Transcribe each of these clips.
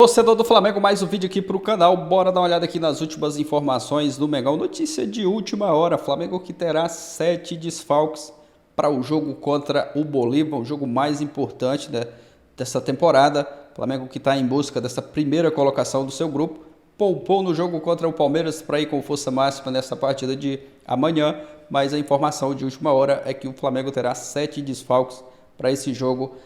Torcedor do Flamengo, mais um vídeo aqui para o canal. Bora dar uma olhada aqui nas últimas informações do Mengão. Notícia de última hora: Flamengo que terá 7 desfalques para o jogo contra o Bolívar, o jogo mais importante dessa temporada. Flamengo que está em busca dessa primeira colocação do seu grupo, poupou no jogo contra o Palmeiras para ir com força máxima nessa partida de amanhã, mas a informação de última hora é que o Flamengo terá 7 desfalques para esse jogo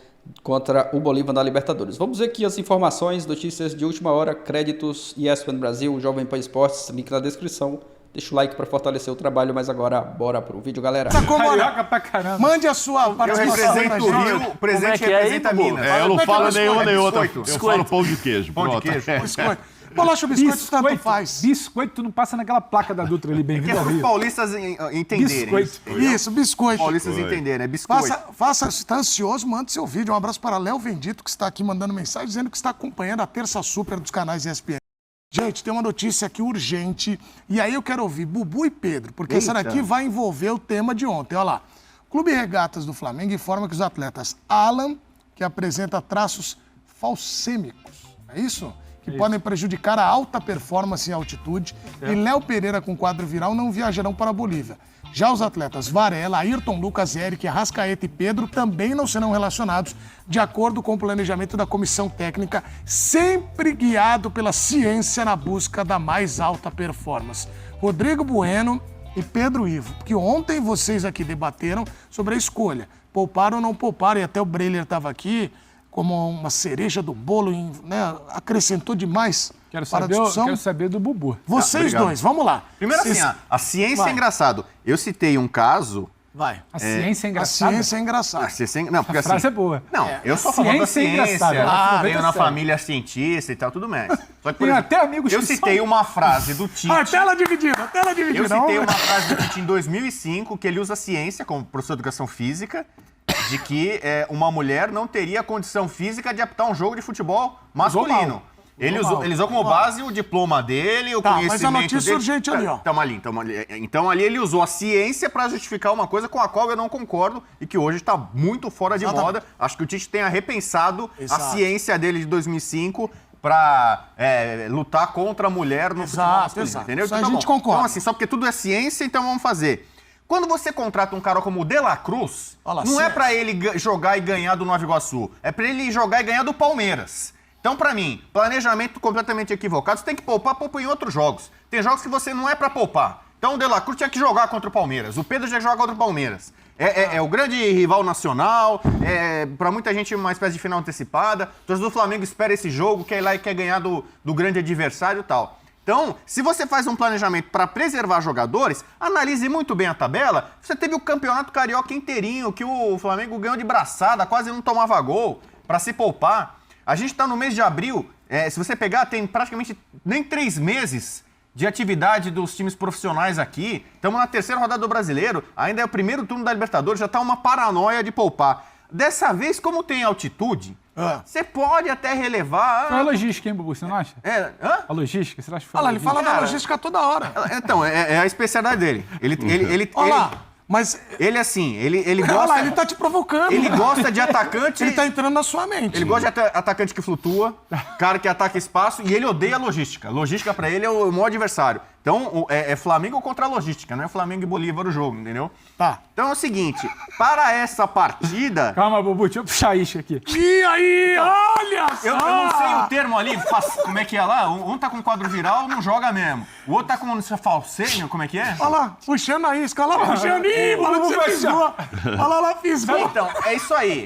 contra o Bolívar na Libertadores. Vamos ver aqui as informações, notícias de última hora, créditos ESPN Brasil, Jovem Pan Esportes, link na descrição. Deixa o like para fortalecer o trabalho, mas agora bora pro vídeo, galera. Carioca pra caramba. Mande a sua participação. Eu represento o Rio, o presidente representa Minas. Eu não falo nenhuma nem outra. Eu falo pão de queijo. Pão de queijo. Biscoito. Bolacha biscoito, tanto faz. Biscoito, tu não passa naquela placa da Dutra ali, bem-vindo ao Os Rio. paulistas entenderem. Biscoito. Isso, biscoito. Os paulistas entenderem, é biscoito. Faça, se está ansioso, mande seu vídeo. Um abraço para Léo Vendito, que está aqui mandando mensagem, dizendo que está acompanhando a Terça Super dos canais ESPN. Gente, tem uma notícia aqui urgente, e aí eu quero ouvir Bubu e Pedro, porque essa daqui vai envolver o tema de ontem. Olha lá. O Clube Regatas do Flamengo informa que os atletas Alan, que apresenta traços falsêmicos, é isso? Que podem prejudicar a alta performance em altitude, e Léo Pereira com quadro viral não viajarão para a Bolívia. Já os atletas Varela, Ayrton Lucas, Eric, Arrascaeta e Pedro também não serão relacionados, de acordo com o planejamento da comissão técnica, sempre guiado pela ciência na busca da mais alta performance. Rodrigo Bueno e Pedro Ivo, porque ontem vocês aqui debateram sobre a escolha, poupar ou não poupar, e até o Breiler estava aqui como uma cereja do bolo, né? Acrescentou demais para a discussão. Quero saber do Bubu. Vocês dois, vamos lá. Primeiro assim, a ciência é engraçado. Eu citei um caso... Vai. A ciência é A engraçada? ciência é engraçada. Não, porque A frase assim... é boa. Não, eu só falo da ciência é ciência, engraçada. venho na Sério. família cientista e tal, tudo mais. Só que, por Tem exemplo, até amigos eu que citei são- uma frase do Tite... Tela dividida, tela dividida. Eu citei uma frase do Tite em 2005, que ele usa a ciência, como professor de educação física, de que uma mulher não teria condição física de apitar um jogo de futebol masculino. Ele usou como base o diploma dele, o conhecimento mas a notícia dele. urgente ali, ó. Tamo ali. Então ali ele usou a ciência para justificar uma coisa com a qual eu não concordo e que hoje está muito fora de moda. Acho que o Tite tenha repensado a ciência dele de 2005 para lutar contra a mulher no futebol masculino, entendeu? Isso a Então, gente concorda. Então assim, só porque tudo é ciência, então vamos fazer. Quando você contrata um cara como o De La Cruz, não é pra ele jogar e ganhar do Nova Iguaçu, é pra ele jogar e ganhar do Palmeiras. Então, pra mim, planejamento completamente equivocado. Você tem que poupar, poupa em outros jogos. Tem jogos que você não é pra poupar. Então, o De La Cruz tinha que jogar contra o Palmeiras. O Pedro tinha que jogar contra o Palmeiras. É o grande rival nacional, pra muita gente uma espécie de final antecipada. O torcedor do Flamengo espera esse jogo, quer ir lá e quer ganhar do grande adversário e tal. Então, se você faz um planejamento para preservar jogadores, analise muito bem a tabela. Você teve o Campeonato Carioca inteirinho, que o Flamengo ganhou de braçada, quase não tomava gol, para se poupar. A gente está no mês de abril, se você pegar, tem praticamente nem 3 meses de atividade dos times profissionais aqui. Estamos na 3ª rodada do Brasileiro, ainda é o primeiro turno da Libertadores, já está uma paranoia de poupar. Dessa vez, como tem altitude, você pode até relevar... Foi a logística, hein, Bubu? Você não acha? Hã? A logística? Você acha que foi Olha lá, a ele fala da logística? logística toda hora. Então, é a especialidade dele. Olha lá, mas... Ele assim, ele Olha gosta... lá, ele tá te provocando. Ele gosta de atacante... Ele tá entrando na sua mente. Ele gosta de atacante que flutua, cara que ataca espaço, e ele odeia logística. Logística pra ele é o maior adversário. Então, é Flamengo contra a logística, não é Flamengo e Bolívar o jogo, entendeu? Tá. Então é o seguinte, para essa partida... Calma, Bubu, deixa eu puxar a isca aqui. E aí, olha só! Eu não sei o termo ali, como é que é lá? Um tá com quadro viral, não joga mesmo. O outro tá com falsêmio, como é que é? Olha lá, puxando a isca. Olha lá, puxando. Ih, mano, você fisgou. Olha lá, fisgou. Então, é isso aí.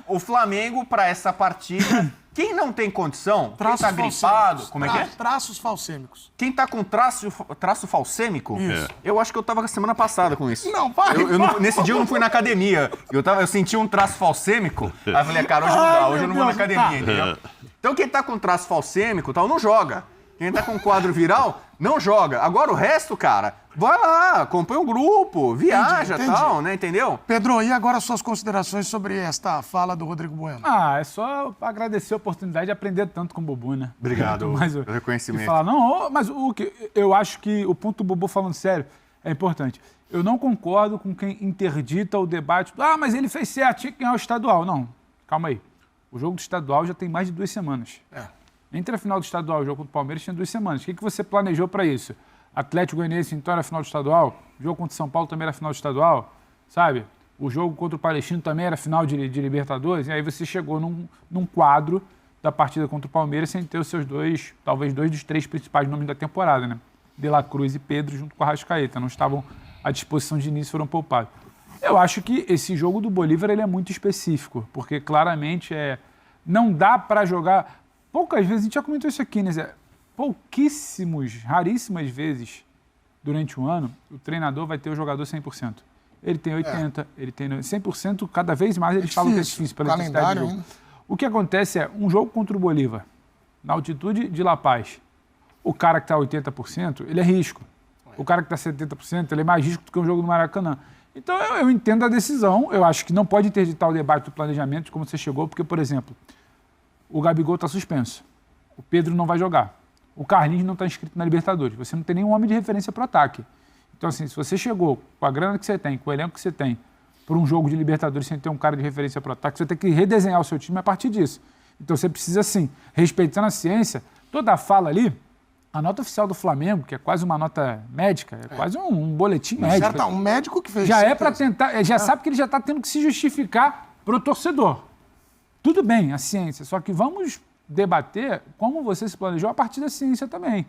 O Flamengo, para essa partida, quem não tem condição, quem tá gripado, como é que é? Traços falsêmicos. Quem tá com traço falsêmico, Isso. eu acho que eu tava semana passada com isso. Não, vai. Nesse dia eu não fui na academia. Eu senti um traço falsêmico. Aí eu falei, cara, hoje não dá, hoje eu não vou na academia, entendeu? Então quem tá com traço falsêmico tal, não joga. Quem tá com quadro viral, não joga. Agora o resto, cara, vai lá, acompanha o grupo, viaja e tal, né, entendeu? Pedro, e agora suas considerações sobre esta fala do Rodrigo Bueno? É só agradecer a oportunidade de aprender tanto com o Bubu, né? Obrigado Mas pelo reconhecimento. E falar, não, mas o que eu acho que o ponto do Bubu falando sério é importante. Eu não concordo com quem interdita o debate. Mas ele fez certo, tinha que ganhar o estadual. Não, calma aí. O jogo do estadual já tem mais de 2 semanas. Entre a final do estadual e o jogo contra o Palmeiras tinha 2 semanas. O que você planejou para isso? Atlético Goianiense então era final do estadual, o jogo contra o São Paulo também era final do estadual, sabe? O jogo contra o Palestino também era final de Libertadores, e aí você chegou num quadro da partida contra o Palmeiras sem ter os seus talvez 2 dos 3 principais nomes da temporada, né? De La Cruz e Pedro junto com a Arrascaeta, não estavam à disposição de início, foram poupados. Eu acho que esse jogo do Bolívar ele é muito específico, porque claramente não dá para jogar... Poucas vezes, a gente já comentou isso aqui, né, Zé? Raríssimas vezes durante um ano, o treinador vai ter o jogador 100%. Ele tem 80%, ele tem 100%, cada vez mais eles falam que é difícil pela intensidade do jogo. O que acontece é, um jogo contra o Bolívar, na altitude de La Paz, o cara que está 80%, ele é risco. O cara que está 70%, ele é mais risco do que um jogo no Maracanã. Então, eu entendo a decisão, eu acho que não pode interditar o debate do planejamento de como você chegou, porque, por exemplo, o Gabigol está suspenso, o Pedro não vai jogar, o Carlinhos não está inscrito na Libertadores, você não tem nenhum homem de referência para o ataque. Então, assim, se você chegou com a grana que você tem, com o elenco que você tem, para um jogo de Libertadores sem ter um cara de referência para o ataque, você tem que redesenhar o seu time a partir disso. Então, você precisa, sim, respeitando a ciência, toda a fala ali, a nota oficial do Flamengo, que é quase uma nota médica, é quase um boletim médico. Certo, um médico que fez já é para tentar, já sabe que ele já está tendo que se justificar para o torcedor. Tudo bem, a ciência, só que vamos debater como você se planejou a partir da ciência também.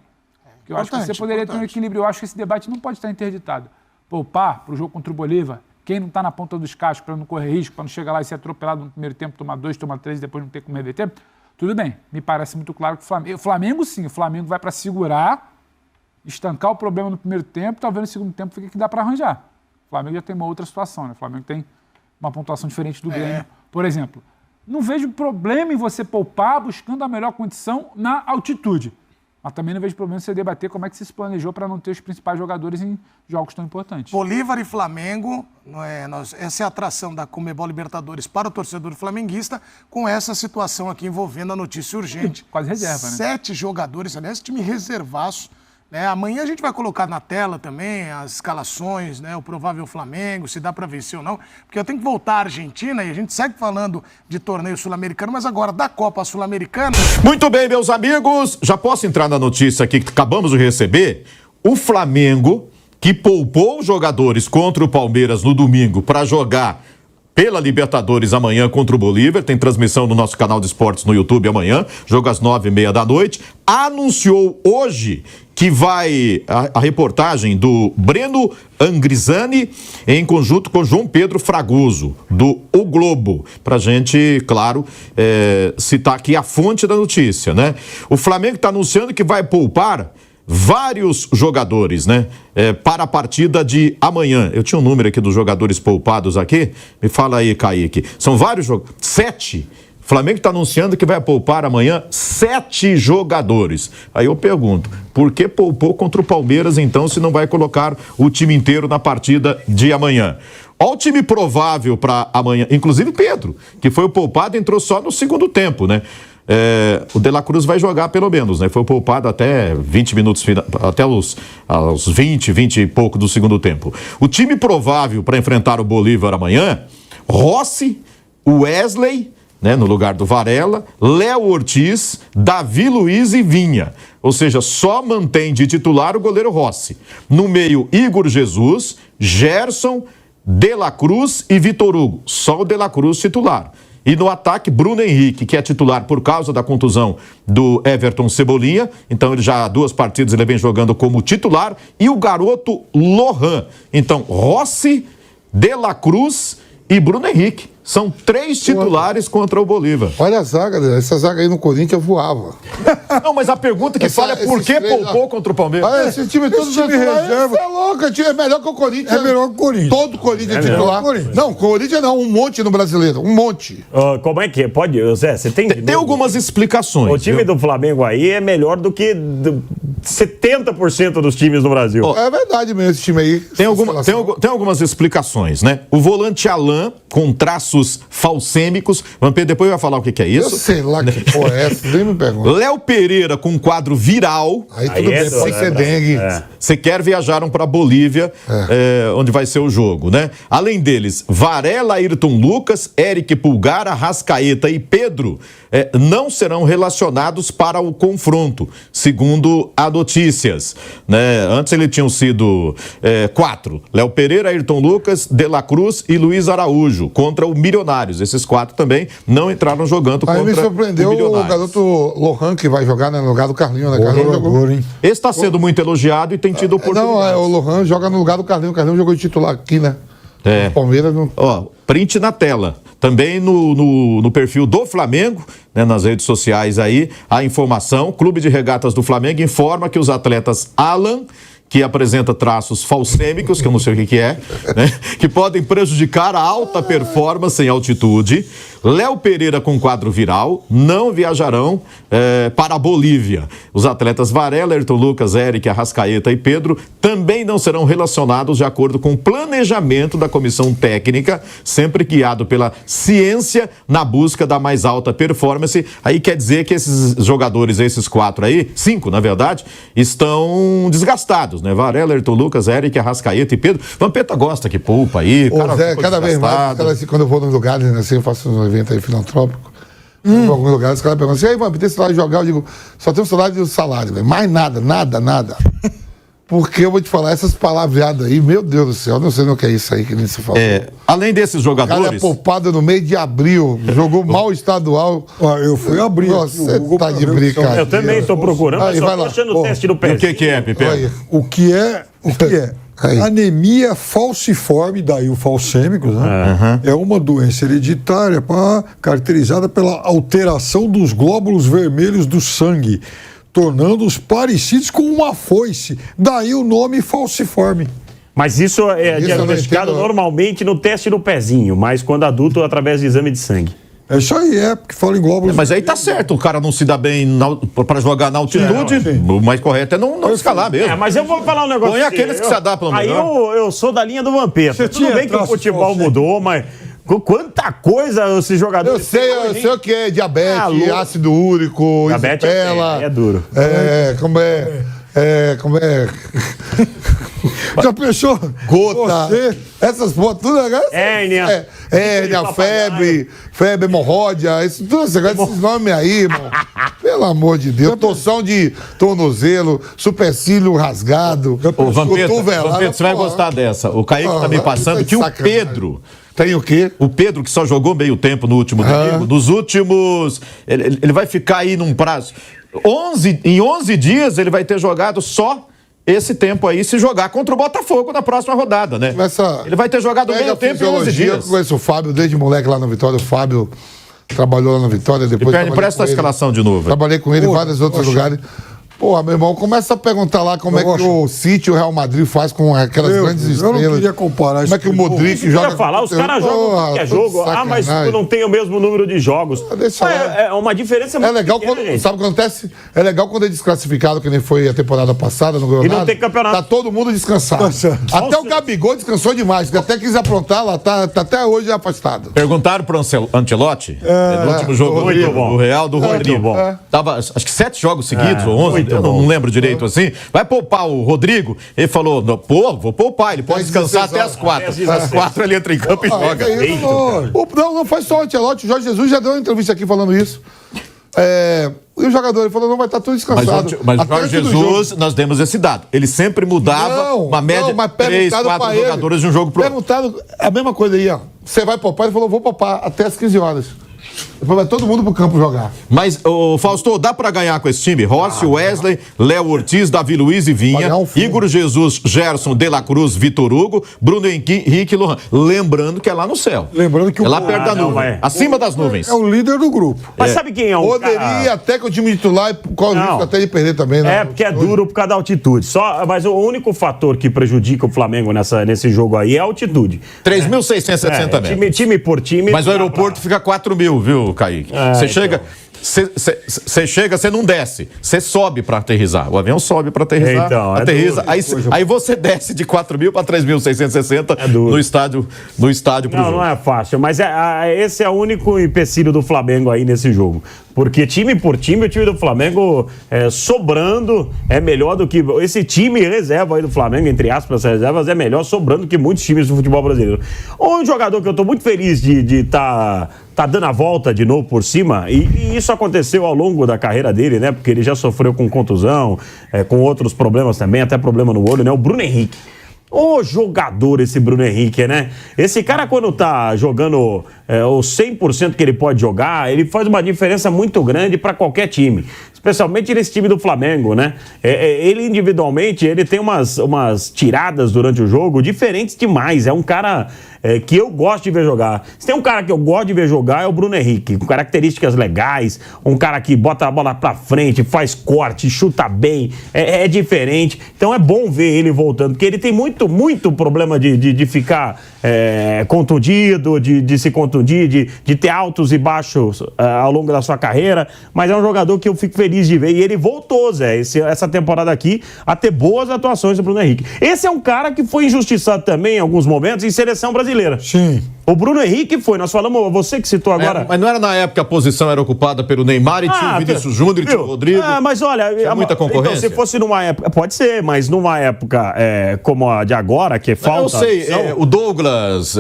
Eu acho que você poderia ter um equilíbrio. Eu acho que esse debate não pode estar interditado. Poupar para o jogo contra o Bolívar, quem não está na ponta dos cascos para não correr risco, para não chegar lá e ser atropelado no primeiro tempo, tomar 2, tomar 3 e depois não ter como reverter, tudo bem. Me parece muito claro que o Flamengo sim, o Flamengo vai para segurar, estancar o problema no primeiro tempo, talvez no segundo tempo fique que dá para arranjar. O Flamengo já tem uma outra situação, né? O Flamengo tem uma pontuação diferente do Grêmio, por exemplo. Não vejo problema em você poupar buscando a melhor condição na altitude. Mas também não vejo problema em você debater como é que você se planejou para não ter os principais jogadores em jogos tão importantes. Bolívar e Flamengo, essa é a atração da Conmebol Libertadores para o torcedor flamenguista, com essa situação aqui envolvendo a notícia urgente. Quase reserva, né? 7 jogadores, aliás, time reservaço. Né? Amanhã a gente vai colocar na tela também as escalações, né? O provável Flamengo, se dá para vencer ou não. Porque eu tenho que voltar à Argentina e a gente segue falando de torneio sul-americano, mas agora da Copa Sul-Americana. Muito bem, meus amigos. Já posso entrar na notícia aqui que acabamos de receber? O Flamengo, que poupou os jogadores contra o Palmeiras no domingo para jogar pela Libertadores amanhã contra o Bolívar, tem transmissão no nosso canal de esportes no YouTube amanhã, jogo às 9h30 da noite, anunciou hoje que vai a reportagem do Breno Angrisani em conjunto com João Pedro Fragoso, do O Globo, pra gente, claro, citar aqui a fonte da notícia, né? O Flamengo está anunciando que vai poupar vários jogadores, né? Para a partida de amanhã. Eu tinha um número aqui dos jogadores poupados aqui. Me fala aí, Kaique. São vários jogadores. 7. O Flamengo está anunciando que vai poupar amanhã 7 jogadores. Aí eu pergunto, por que poupou contra o Palmeiras, então, se não vai colocar o time inteiro na partida de amanhã? Olha o time provável para amanhã. Inclusive Pedro, que foi o poupado, entrou só no segundo tempo, né? O De La Cruz vai jogar pelo menos, né? Foi poupado até 20 minutos, até aos 20 e pouco do segundo tempo. O time provável para enfrentar o Bolívar amanhã, Rossi, Wesley, né, no lugar do Varela, Léo Ortiz, Davi Luiz e Vinha. Ou seja, só mantém de titular o goleiro Rossi. No meio, Igor Jesus, Gerson, De La Cruz e Vitor Hugo. Só o De La Cruz titular. E no ataque, Bruno Henrique, que é titular por causa da contusão do Everton Cebolinha. Então, ele já há 2 partidas ele vem jogando como titular. E o garoto Lohan. Então, Rossi, De La Cruz e Bruno Henrique. São 3 titulares contra o Bolívar. Olha a zaga, essa zaga aí no Corinthians voava. Não, mas a pergunta que fala é por que poupou contra o Palmeiras? Olha, esse time todo time reserva. É louco, é melhor que o Corinthians. É melhor que o Corinthians. Todo Corinthians é titular. Não, Corinthians não, um monte no Brasileiro, um monte. Como é que é? Pode, Zé, você tem... Tem algumas explicações. O time do Flamengo aí é melhor do que 70% dos times no Brasil. É verdade mesmo esse time aí. Tem algumas explicações, né? O volante Alain, com traços falsêmicos. Vampiro depois vai falar o que é isso. Eu sei lá que porra é essa, nem me pergunta. Léo Pereira com quadro viral. Aí tudo bem, pode ser dengue. Sequer viajaram para Bolívia, onde vai ser o jogo, né? Além deles, Varela, Ayrton Lucas, Eric Pulgar, Arrascaeta e Pedro não serão relacionados para o confronto, segundo a notícias, né? Antes eles tinham sido 4, Léo Pereira, Ayrton Lucas, De La Cruz e Luiz Araújo, contra o Milionários. Esses 4 também não entraram jogando contra o Milionários. Aí me surpreendeu o garoto Lohan, que vai jogar, né, no lugar do Carlinho, né? Carlinho jogou, hein? Esse está sendo muito elogiado e tem tido oportunidade. Não, o Lohan joga no lugar do Carlinho. O Carlinho jogou de titular aqui, né? O Palmeiras não... Ó, print na tela. Também no perfil do Flamengo, né, nas redes sociais aí, a informação. Clube de Regatas do Flamengo informa que os atletas Alan, que apresenta traços falsêmicos, que eu não sei o que é, né, que podem prejudicar a alta performance em altitude. Léo Pereira com quadro viral não viajarão para a Bolívia. Os atletas Varela, Ayrton Lucas, Eric, Arrascaeta e Pedro também não serão relacionados de acordo com o planejamento da comissão técnica, sempre guiado pela ciência na busca da mais alta performance. Aí quer dizer que esses jogadores, esses 4 aí, 5 na verdade, estão desgastados, né? Varela, Ayrton Lucas, Eric, Arrascaeta e Pedro. Vampeta gosta que poupa aí. Ô, Zé, cada vez mais, quando eu vou nos lugares, né, assim, eu faço um evento aí filantrópico, em alguns lugares, os caras perguntam assim, e aí, Vampeta, tem salário de jogar? Eu digo, só tem o salário e o salário, véio. Mais nada. Porque eu vou te falar, essas palavreadas aí, meu Deus do céu, não sei o que é isso aí que nem se falou. Além desses jogadores... O cara é poupado no meio de abril, jogou mal estadual. Eu fui abrir. Você tá de brincadeira. Eu também estou procurando, mas só tô achando o teste do pé. O que é, Pepe? O que é? Anemia falciforme, daí o falcêmicos, né? É uma doença hereditária caracterizada pela alteração dos glóbulos vermelhos do sangue, tornando-os parecidos com uma foice. Daí o nome falciforme. Mas isso é diagnosticado normalmente no teste do pezinho, mas quando adulto, através de exame de sangue. É isso aí, porque fala em glóbulos. Mas aí tá certo, o cara não se dá bem para jogar na altitude, o mais correto é não escalar mesmo. Mas eu vou falar um negócio. Põe aqueles que se adaptam melhor. Aí eu sou da linha do Vampeta. Tudo bem que o futebol mudou, mas quanta coisa esses jogadores... Eu sei o que é diabetes, ácido úrico, diabetes é duro. Como é? Já pensou? Gota. Essas fotos, tudo negócio. Hérnia, febre, hemorródia, esses nomes aí, irmão. Pelo amor de Deus. Torção de tornozelo, supercílio rasgado. Ô, Vampeta, você vai gostar dessa. O Kaique tá me passando que o Pedro... Tem o quê? O Pedro, que só jogou meio tempo no último domingo, nos últimos... Ele vai ficar aí num prazo... Em 11 dias ele vai ter jogado só esse tempo aí, se jogar contra o Botafogo na próxima rodada, né? Ele vai ter jogado meio tempo em 11 dias. Eu conheço o Fábio desde moleque lá na Vitória. O Fábio trabalhou lá na Vitória. Depois empresta a escalação de novo. Trabalhei com ele em vários outros lugares. Pô, meu irmão, começa a perguntar lá como é que o City e o Real Madrid faz com aquelas grandes estrelas. Eu não queria comparar isso. Como é que o Modric joga... falar, os caras jogam qualquer jogo. Mas tu não tem o mesmo número de jogos. É uma diferença muito legal pequena, sabe o que acontece? É legal quando é desclassificado, que nem foi a temporada passada no Granada. E não tem campeonato. Tá todo mundo descansado. Até o Gabigol descansou demais, que até quis aprontar lá, tá até hoje afastado. Perguntaram pro Ancelotti, no último jogo do Real, do Rodrigo. Tava, acho que 7 jogos seguidos, ou 11, eu não lembro direito assim. Vai poupar o Rodrigo? Ele falou, vou poupar, ele pode descansar até as 4. Às 4 ele entra em campo e joga. Não foi só o Ancelotti, o Jorge Jesus já deu uma entrevista aqui falando isso. E o jogador, ele falou, não vai estar tudo descansado. Mas o Jorge Jesus, nós demos esse dado. Ele sempre mudava uma média de 3, 4 jogadores de um jogo pro outro. Perguntado a mesma coisa aí, ó. Você vai poupar? Ele falou, vou poupar até as 15 horas. Depois vai todo mundo pro campo jogar. Mas, Fausto, dá pra ganhar com esse time? Rossi, Wesley, Léo Ortiz, Davi Luiz e Vinha, Igor Jesus, Gerson, De La Cruz, Vitor Hugo, Bruno Henrique e Lohan. Lembrando que é lá no céu. Lembrando que é lá perto da nuvem. Acima das nuvens. É o líder do grupo. Mas sabe quem é o Poderia até que o time titular, qual o risco até de perder também, né? Porque é duro por causa da altitude. Mas o único fator que prejudica o Flamengo nesse jogo aí é a altitude. 3.660 metros. Time por time. Mas o aeroporto fica 4.000, viu, Kaique? Você chega... Você chega, você não desce, você sobe para aterrissar. O avião sobe para aterrissar, aterrissa. Aí você desce de 4.000 para 3.660 no estádio pro jogo. Não é fácil, mas esse é o único empecilho do Flamengo aí nesse jogo. Porque time por time, o time do Flamengo sobrando é melhor do que... Esse time reserva aí do Flamengo, entre aspas, reservas, é melhor sobrando que muitos times do futebol brasileiro. Um jogador que eu tô muito feliz de tá dando a volta de novo por cima, e isso aconteceu ao longo da carreira dele, né? Porque ele já sofreu com contusão, com outros problemas também, até problema no olho, né? O Bruno Henrique. Ô jogador esse Bruno Henrique, né? Esse cara, quando tá jogando o 100% que ele pode jogar, ele faz uma diferença muito grande para qualquer time. Especialmente nesse time do Flamengo, né? Ele individualmente, ele tem umas tiradas durante o jogo diferentes demais. É um cara que eu gosto de ver jogar. Se tem um cara que eu gosto de ver jogar, é o Bruno Henrique. Com características legais, um cara que bota a bola pra frente, faz corte, chuta bem, é diferente. Então é bom ver ele voltando, porque ele tem muito problema de ficar contundido, de se contundir, de ter altos e baixos ao longo da sua carreira. Mas é um jogador que eu fico feliz de ver. E ele voltou, Zé, essa temporada aqui, a ter boas atuações do Bruno Henrique. Esse é um cara que foi injustiçado também em alguns momentos em seleção brasileira. Sim. O Bruno Henrique foi, nós falamos, você que citou agora. Mas não era na época que a posição era ocupada pelo Neymar e tinha o Vinícius Júnior e tinha o Rodrigo? Mas olha, tinha muita concorrência. Então, se fosse numa época, pode ser, mas numa época como a de agora, que falta... Eu sei, o Douglas,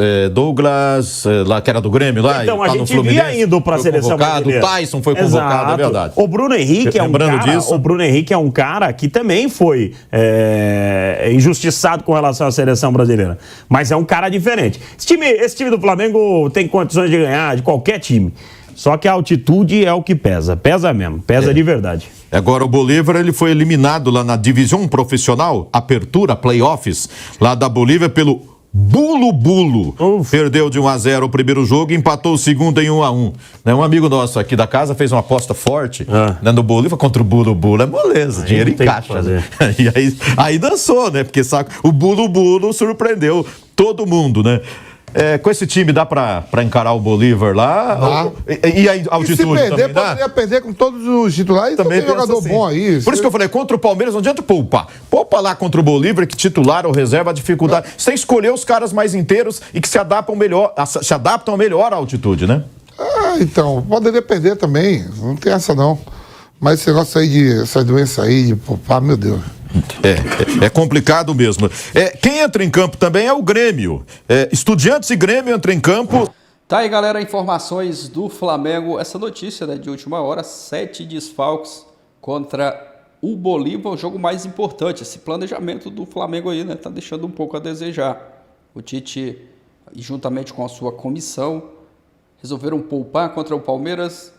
lá que era do Grêmio, lá, então, tá a gente via indo pra seleção brasileira. O Tyson foi convocado, é verdade. O Bruno Henrique é um cara que também foi injustiçado com relação à seleção brasileira. Mas é um cara diferente. Esse time do Flamengo tem condições de ganhar de qualquer time. Só que a altitude é o que pesa. Pesa mesmo. Pesa de verdade. Agora o Bolívar, ele foi eliminado lá na divisão profissional, Apertura, Playoffs, lá da Bolívia pelo Bulo. Perdeu de 1-0 o primeiro jogo e empatou o segundo em 1-1. Um amigo nosso aqui da casa fez uma aposta forte no Bolívar contra o Bulo. É moleza, dinheiro em caixa. Né? E aí dançou, né? Porque sabe, o Bulo surpreendeu todo mundo, né? Com esse time dá pra encarar o Bolívar lá? E a altitude se perder, também dá? poderia perder com todos os titulares. Também tem jogador assim. Bom aí. Por isso que eu falei, contra o Palmeiras não adianta poupar. Poupa lá contra o Bolívar, que titular ou reserva, a dificuldade. Você tem que escolher os caras mais inteiros e que se adaptam melhor à altitude, né? Então, poderia perder também. Não tem essa não. Mas esse negócio aí essa doença aí, de poupar, meu Deus. É complicado mesmo. Quem entra em campo também é o Grêmio. Estudiantes e Grêmio entram em campo. Tá aí, galera, informações do Flamengo. Essa notícia, né, de última hora, 7 desfalques contra o Bolívar, o jogo mais importante. Esse planejamento do Flamengo aí, né, tá deixando um pouco a desejar. O Tite, juntamente com a sua comissão, resolveram poupar contra o Palmeiras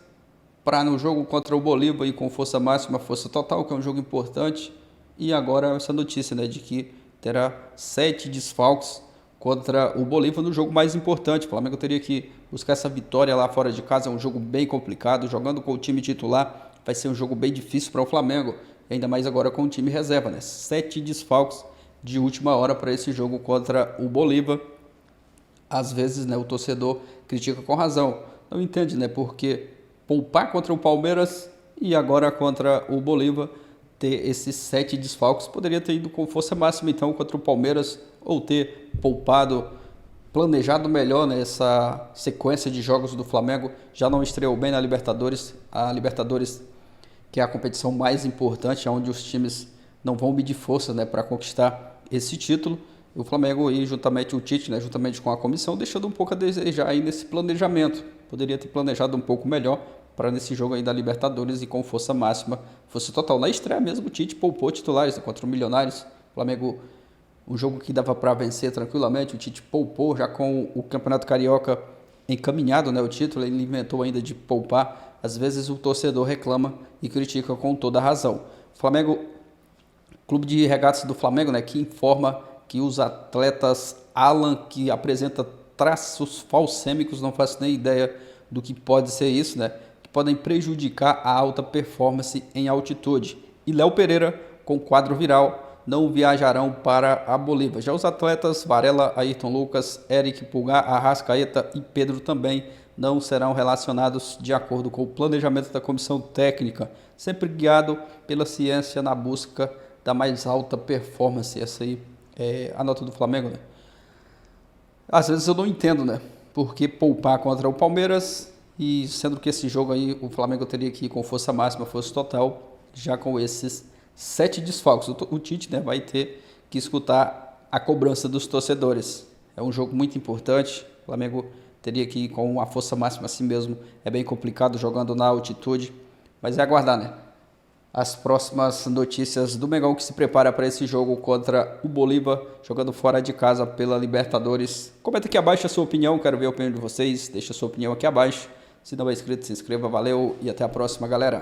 para no jogo contra o Bolívar ir com força máxima, força total, que é um jogo importante. E agora essa notícia, né, de que terá 7 desfalques contra o Bolívar no jogo mais importante. O Flamengo teria que buscar essa vitória lá fora de casa. É um jogo bem complicado. Jogando com o time titular vai ser um jogo bem difícil para o Flamengo. Ainda mais agora com o time reserva, né? 7 desfalques de última hora para esse jogo contra o Bolívar. Às vezes, né, o torcedor critica com razão. Não entende, né? Porque poupar contra o Palmeiras e agora contra o Bolívar, ter esses 7 desfalques, poderia ter ido com força máxima então contra o Palmeiras, ou ter poupado, planejado melhor nessa sequência de jogos do Flamengo. Já não estreou bem na Libertadores, a Libertadores, que é a competição mais importante, onde os times não vão medir força, né, para conquistar esse título. O Flamengo e juntamente o Tite, né, juntamente com a comissão, deixando um pouco a desejar aí nesse planejamento. Poderia ter planejado um pouco melhor para nesse jogo aí da Libertadores e com força máxima, força total. Na estreia mesmo, o Tite poupou titulares, né, contra o Milionários. O Flamengo, um jogo que dava para vencer tranquilamente, o Tite poupou já com o Campeonato Carioca encaminhado, né, o título, ele inventou ainda de poupar. Às vezes o torcedor reclama e critica com toda a razão. O Flamengo, Clube de Regatas do Flamengo, né, que informa que os atletas Alan, que apresenta traços falcêmicos, não faço nem ideia do que pode ser isso, né, que podem prejudicar a alta performance em altitude. E Léo Pereira, com quadro viral, não viajarão para a Bolívia. Já os atletas Varela, Ayrton Lucas, Eric Pulgar, Arrascaeta e Pedro também não serão relacionados de acordo com o planejamento da comissão técnica, sempre guiado pela ciência na busca da mais alta performance. Essa aí é a nota do Flamengo, né? Às vezes eu não entendo, né? Por que poupar contra o Palmeiras E sendo que esse jogo aí o Flamengo teria que ir com força máxima, força total, já com esses 7 desfalques. O Tite, né, vai ter que escutar a cobrança dos torcedores. É um jogo muito importante. O Flamengo teria que ir com a força máxima assim mesmo. É bem complicado jogando na altitude. Mas é aguardar, né? As próximas notícias do Mengão, que se prepara para esse jogo contra o Bolívar, jogando fora de casa pela Libertadores. Comenta aqui abaixo a sua opinião, quero ver a opinião de vocês. Deixa a sua opinião aqui abaixo. Se não é inscrito, se inscreva. Valeu e até a próxima, galera.